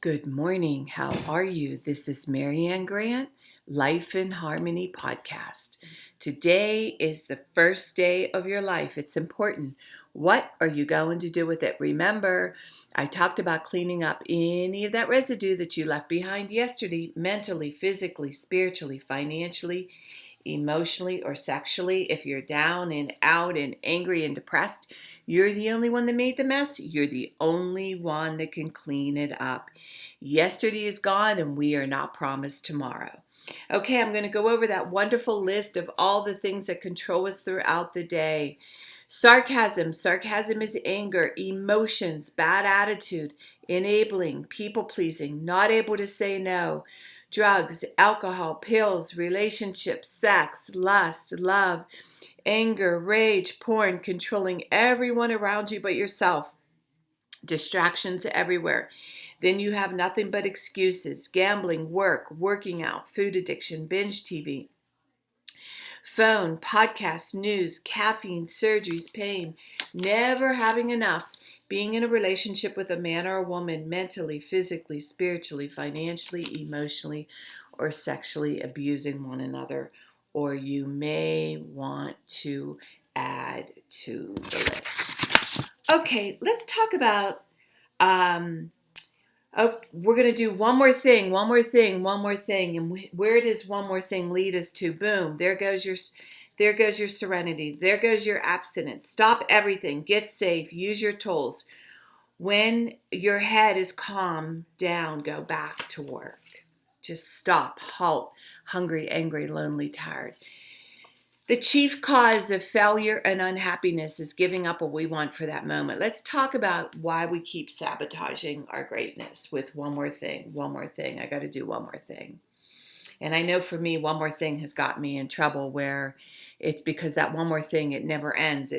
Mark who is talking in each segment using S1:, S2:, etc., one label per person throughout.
S1: Good morning. How are you? This is Marianne Grant, Life in Harmony podcast. Today is the first day of your life. It's important. What are you going to do with it? Remember, I talked about cleaning up any of that residue that you left behind yesterday, mentally, physically, spiritually, financially, emotionally, or sexually. If you're down and out and angry and depressed, you're the only one that made the mess. You're the only one that can clean it up. Yesterday is gone and we are not promised tomorrow. Okay, I'm going to go over that wonderful list of all the things that control us throughout the day. Sarcasm. Sarcasm is anger, emotions, bad attitude, enabling, people pleasing, not able to say no. Drugs, alcohol, pills, relationships, sex, lust, love, anger, rage, porn, controlling everyone around you but yourself. Distractions everywhere. Then you have nothing but excuses. Gambling, work, working out, food addiction, binge TV, phone, podcasts, news, caffeine, surgeries, pain, never having enough, being in a relationship with a man or a woman, mentally, physically, spiritually, financially, emotionally, or sexually abusing one another. Or you may want to add to the list. Okay, let's talk about we're going to do one more thing. And where does one more thing lead us to? Boom, there goes your serenity. There goes your abstinence. Stop everything. Get safe. Use your tools. When your head is calm down, go back to work. Just stop, halt, hungry, angry, lonely, tired. The chief cause of failure and unhappiness is giving up what we want for that moment. Let's talk about why we keep sabotaging our greatness with one more thing. I got to do one more thing. And I know for me, one more thing has got me in trouble where it's because that one more thing, it never ends.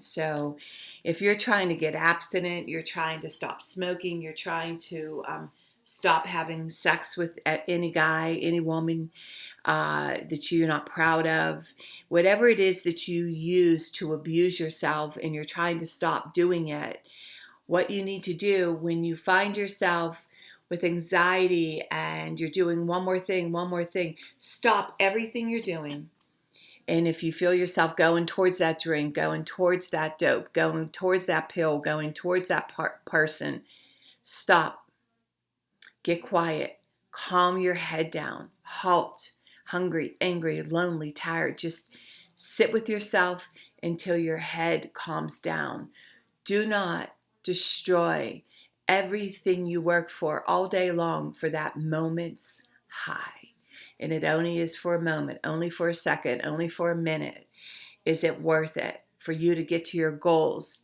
S1: So if you're trying to get abstinent, you're trying to stop smoking, you're trying to stop having sex with any guy, any woman that you're not proud of, whatever it is that you use to abuse yourself and you're trying to stop doing it, what you need to do when you find yourself with anxiety and you're doing one more thing, stop everything you're doing. And if you feel yourself going towards that drink, going towards that dope, going towards that pill, going towards that person, stop. Get quiet. Calm your head down. Halt. Hungry, angry, lonely, tired. Just sit with yourself until your head calms down. Do not destroy everything you work for all day long for that moment's high. And it only is for a moment, only for a second, only for a minute. Is it worth it for you to get to your goals?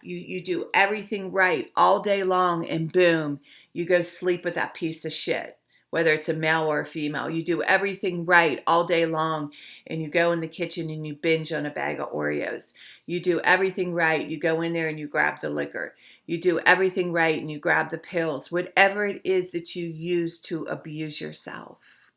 S1: You do everything right all day long and boom, you go sleep with that piece of shit. Whether it's a male or a female, you do everything right all day long and you go in the kitchen and you binge on a bag of Oreos. You do everything right. You go in there and you grab the liquor. You do everything right and you grab the pills. Whatever it is that you use to abuse yourself.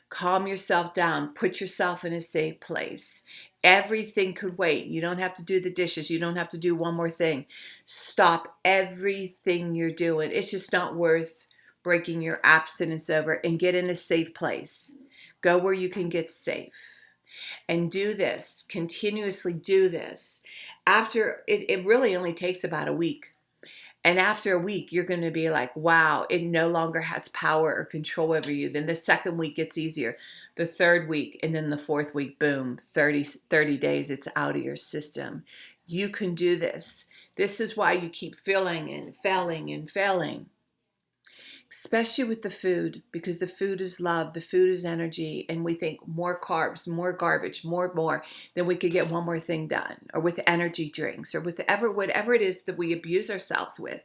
S1: Calm yourself down. Put yourself in a safe place. Everything could wait. You don't have to do the dishes. You don't have to do one more thing. Stop everything you're doing. It's just not worth breaking your abstinence over, and get in a safe place. Go where you can get safe. And do this. Continuously do this. After, it really only takes about a week. And after a week, you're going to be like, wow, it no longer has power or control over you. Then the second week gets easier. The third week, and then the fourth week, boom, 30 days, it's out of your system. You can do this. This is why you keep failing and failing. Especially with the food, because the food is love, the food is energy, and we think more carbs, more garbage, more, then we could get one more thing done. Or with energy drinks, or with whatever it is that we abuse ourselves with.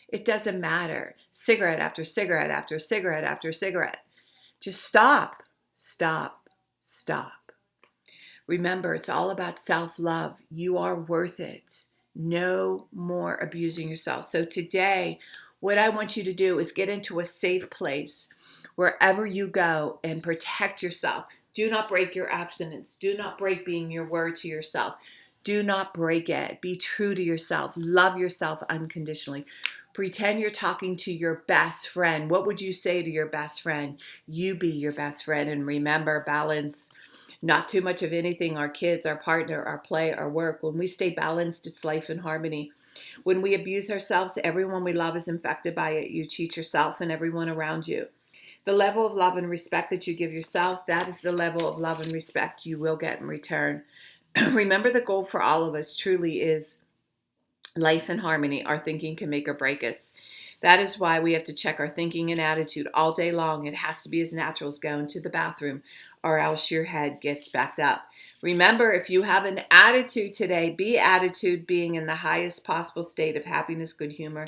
S1: It doesn't matter. Cigarette after cigarette after cigarette after cigarette. Just stop. Remember, it's all about self-love. You are worth it. No more abusing yourself. So today, what I want you to do is get into a safe place wherever you go and protect yourself. Do not break your abstinence. Do not break being your word to yourself. Do not break it. Be true to yourself. Love yourself unconditionally. Pretend you're talking to your best friend. What would you say to your best friend? You be your best friend. And remember, balance. Not too much of anything, our kids, our partner, our play, our work. When we stay balanced, it's life in harmony. When we abuse ourselves, everyone we love is infected by it. You cheat yourself and everyone around you. The level of love and respect that you give yourself, that is the level of love and respect you will get in return. Remember, the goal for all of us truly is life in harmony. Our thinking can make or break us. That is why we have to check our thinking and attitude all day long. It has to be as natural as going to the bathroom, or else your head gets backed up. Remember, if you have an attitude today, be attitude being in the highest possible state of happiness, good humor,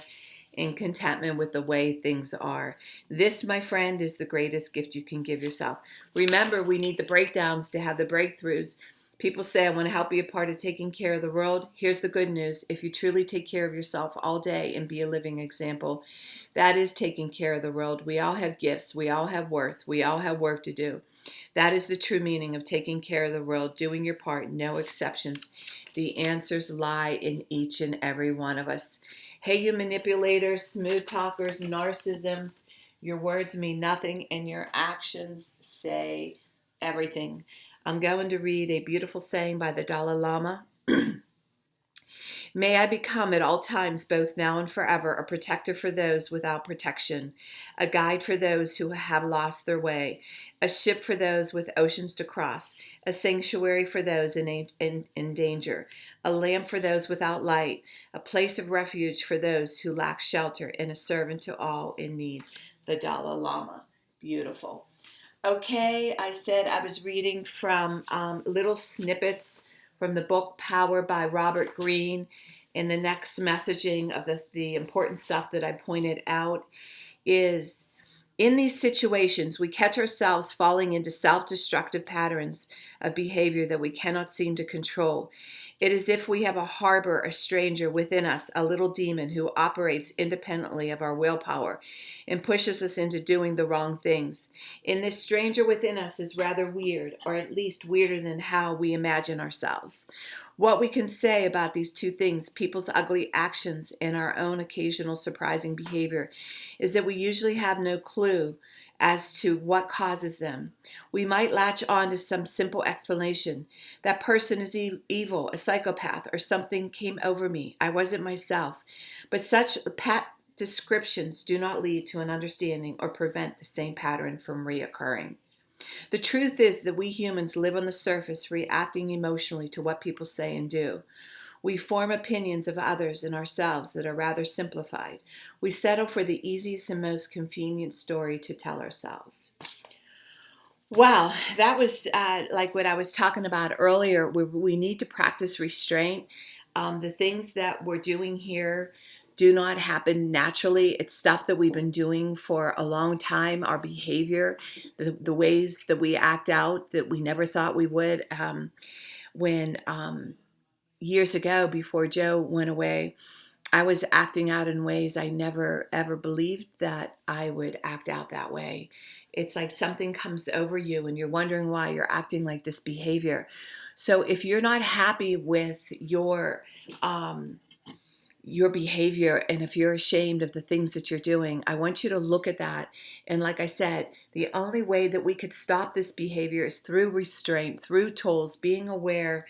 S1: and contentment with the way things are. This, my friend, is the greatest gift you can give yourself. Remember, we need the breakdowns to have the breakthroughs. People say, I want to help be a part of taking care of the world. Here's the good news. If you truly take care of yourself all day and be a living example, that is taking care of the world. We all have gifts. We all have worth. We all have work to do. That is the true meaning of taking care of the world, doing your part, no exceptions. The answers lie in each and every one of us. Hey, you manipulators, smooth talkers, narcissisms, your words mean nothing and your actions say everything. I'm going to read a beautiful saying by the Dalai Lama. May I become at all times, both now and forever, a protector for those without protection, a guide for those who have lost their way, a ship for those with oceans to cross, a sanctuary for those in danger, a lamp for those without light, a place of refuge for those who lack shelter, and a servant to all in need. The Dalai Lama. Beautiful. Okay, I said I was reading from little snippets from the book Power by Robert Greene. And the next messaging of the important stuff that I pointed out is, in these situations, we catch ourselves falling into self-destructive patterns of behavior that we cannot seem to control. It is as if we have a harbor, a stranger within us, a little demon who operates independently of our willpower and pushes us into doing the wrong things. And this stranger within us is rather weird, or at least weirder than how we imagine ourselves. What we can say about these two things, people's ugly actions and our own occasional surprising behavior, is that we usually have no clue as to what causes them. We might latch on to some simple explanation. That person is evil, a psychopath, or something came over me. I wasn't myself. But such pat descriptions do not lead to an understanding or prevent the same pattern from reoccurring. The truth is that we humans live on the surface, reacting emotionally to what people say and do. We form opinions of others and ourselves that are rather simplified. We settle for the easiest and most convenient story to tell ourselves. Wow, that was like what I was talking about earlier. We need to practice restraint. The things that we're doing here do not happen naturally. It's stuff that we've been doing for a long time. Our behavior, the ways that we act out that we never thought we would. When years ago, before Joe went away, I was acting out in ways I never ever believed that I would act out that way. It's like something comes over you and you're wondering why you're acting like this behavior. So if you're not happy with your behavior, and if you're ashamed of the things that you're doing, I want you to look at that. And like I said, the only way that we could stop this behavior is through restraint, through tools, being aware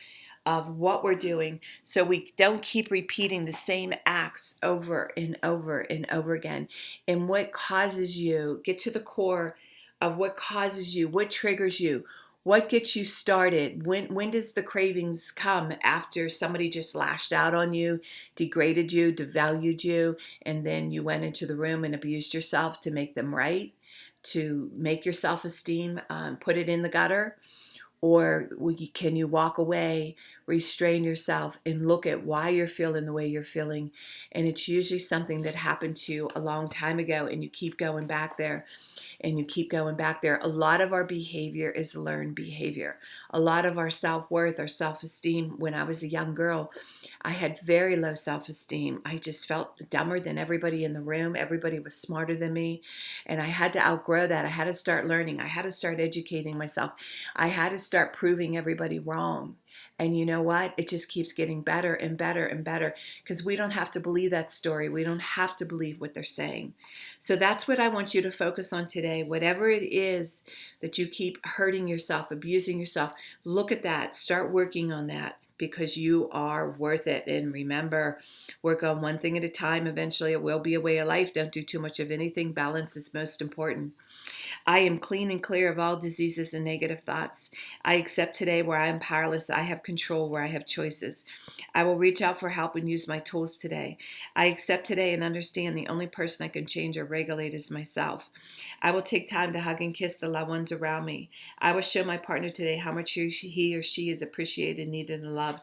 S1: of what we're doing so we don't keep repeating the same acts over and over and over again. And what causes you, get to the core of what causes you, what triggers you, what gets you started? When does the cravings come? After somebody just lashed out on you, degraded you, devalued you, and then you went into the room and abused yourself to make them right, to make your self-esteem, put it in the gutter? Or can you walk away, restrain yourself, and look at why you're feeling the way you're feeling? And it's usually something that happened to you a long time ago, and you keep going back there. And you keep going back there. A lot of our behavior is learned behavior. A lot of our self-worth, our self-esteem. When I was a young girl, I had very low self-esteem. I just felt dumber than everybody in the room. Everybody was smarter than me. And I had to outgrow that. I had to start learning. I had to start educating myself. I had to start proving everybody wrong. And you know what? It just keeps getting better and better and better because we don't have to believe that story. We don't have to believe what they're saying. So that's what I want you to focus on today. Whatever it is that you keep hurting yourself, abusing yourself, look at that. Start working on that because you are worth it. And remember, work on one thing at a time. Eventually, it will be a way of life. Don't do too much of anything. Balance is most important. I am clean and clear of all diseases and negative thoughts. I accept today where I am powerless. I have control where I have choices. I will reach out for help and use my tools today. I accept today and understand the only person I can change or regulate is myself. I will take time to hug and kiss the loved ones around me. I will show my partner today how much he or she is appreciated, needed, and loved.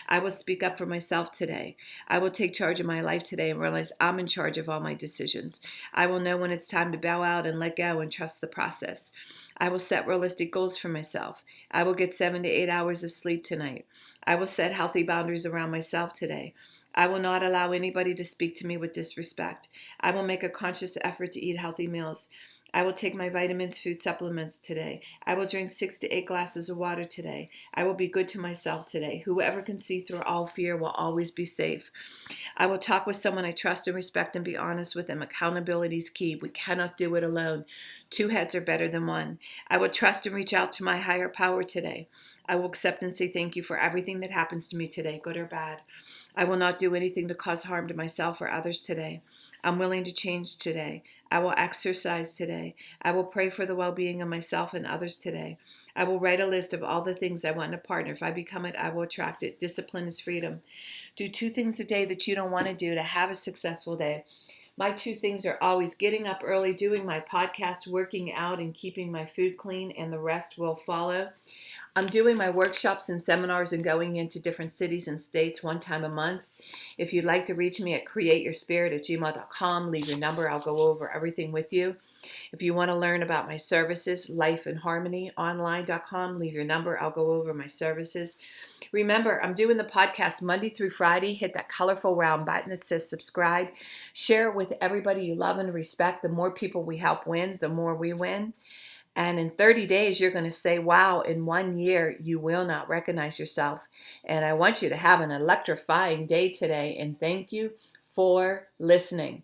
S1: I will speak up for myself today. I will take charge of my life today and realize I'm in charge of all my decisions. I will know when it's time to bow out and let go and trust the process. I will set realistic goals for myself. I will get 7 to 8 hours of sleep tonight. I will set healthy boundaries around myself today. I will not allow anybody to speak to me with disrespect. I will make a conscious effort to eat healthy meals. I will take my vitamins, food supplements today. I will drink 6 to 8 glasses of water today. I will be good to myself today. Whoever can see through all fear will always be safe. I will talk with someone I trust and respect and be honest with them. Accountability is key. We cannot do it alone. 2 heads are better than 1. I will trust and reach out to my higher power today. I will accept and say thank you for everything that happens to me today, good or bad. I will not do anything to cause harm to myself or others today. I'm willing to change today. I will exercise today. I will pray for the well-being of myself and others today. I will write a list of all the things I want in a partner. If I become it, I will attract it. Discipline is freedom. Do 2 things a day that you don't want to do to have a successful day. My 2 things are always getting up early, doing my podcast, working out, and keeping my food clean, and the rest will follow. I'm doing my workshops and seminars and going into different cities and states 1 time a month. If you'd like to reach me at createyourspirit@gmail.com, leave your number. I'll go over everything with you. If you want to learn about my services, lifeandharmonyonline.com, leave your number. I'll go over my services. Remember, I'm doing the podcast Monday through Friday. Hit that colorful round button that says subscribe. Share it with everybody you love and respect. The more people we help win, the more we win. And in 30 days, you're going to say, wow, in 1 year, you will not recognize yourself. And I want you to have an electrifying day today. And thank you for listening.